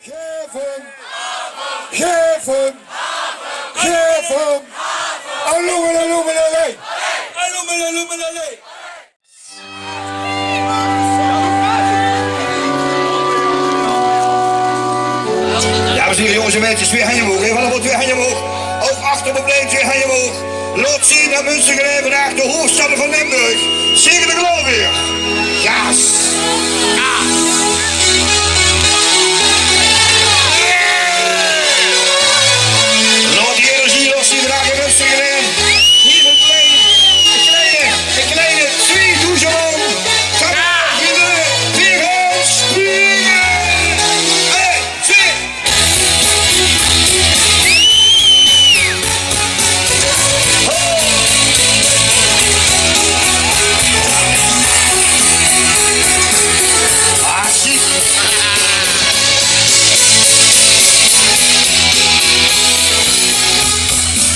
Geef hem! Geef hem! Geef hem! Alloemelaloemelalei! Alloemelaloemelalei! Dames en heren, jongens en meisjes, twee handen omhoog. Even allemaal twee handen omhoog. Ook achter op het plein, twee handen omhoog. Laat zien naar Münstergeleid vandaag de hoofdstad van Limburg. Zeker de geloof weer. Gas! Laat die energie los die vandaag in Münstergeleid. Hier het plein. De kleine 2000 man. Kom maar, vrienden. Vier gaan springen. 1, 2.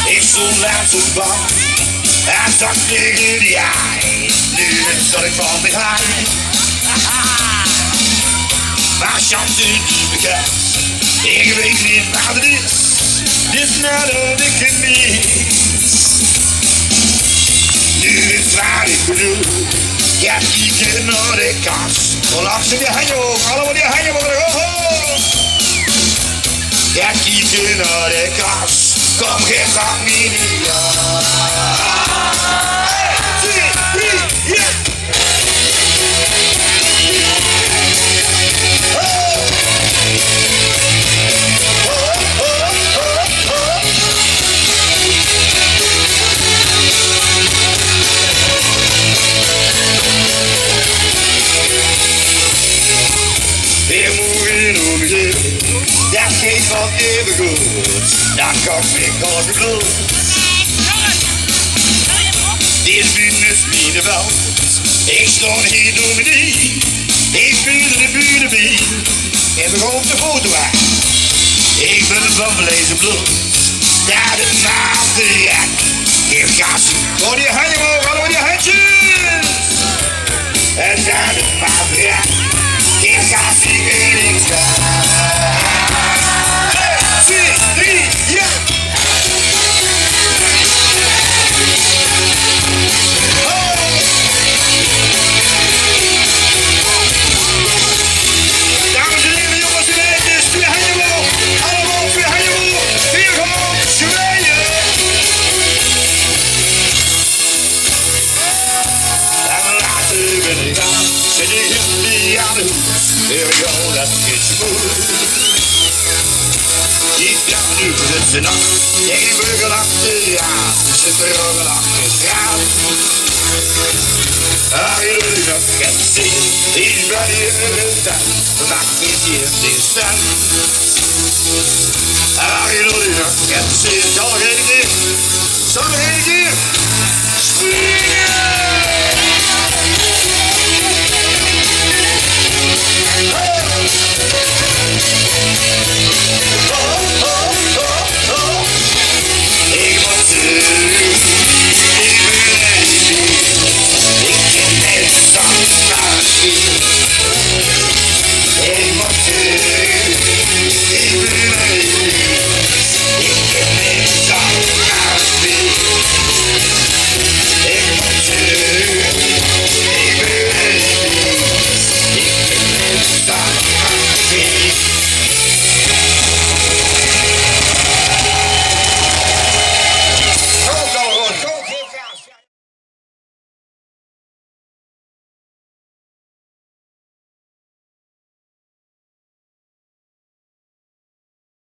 Ik stond laatst op bang en zag tegen die ei. Nu zat ik van me high. Maar chance niet bekend. Ik weet niet wat het is. Dit is net een dikke mis. Nu is waar ik bedoel. Ja, kijken naar de kans. Laat ze die handen omhoog. Allemaal die handen omhoog. Ja, kijken naar de kans. Kom, geef dat niet. 1, 2, 3, ja! Weer moeite om je, dat geeft wat even goed. Dat kost me als het bloed. Dit is mijn weld. Ik stond hier door me die. Ik speelde de buren bij. En we gaan op de foto aan. Ik ben van vlees en bloed. Dat is naast de jak. Geef gas. Gooi die handen omhoog, allemaal die handjes. En dat is naast de jak. Geef gas, ik weet niks. 1, 2, 3, ja! Dames en heren, jongens en meisjes, twee handen omhoog. Allemaal twee handen omhoog. Vier gewoon zwaaien. En later ben ik aan. Zet je hippie aan de hoek. Here we go, dat is goed. Die trap nu zit ze nog. Tegen de burger achter, ja. Zit de burger achter, ja. Ah, jullie nog gaan zien. Die bij je staan. Vandaag is hier die staan. Ah, jullie nog gaan zien. Zal nog één keer. Zal nog één keer. Springen!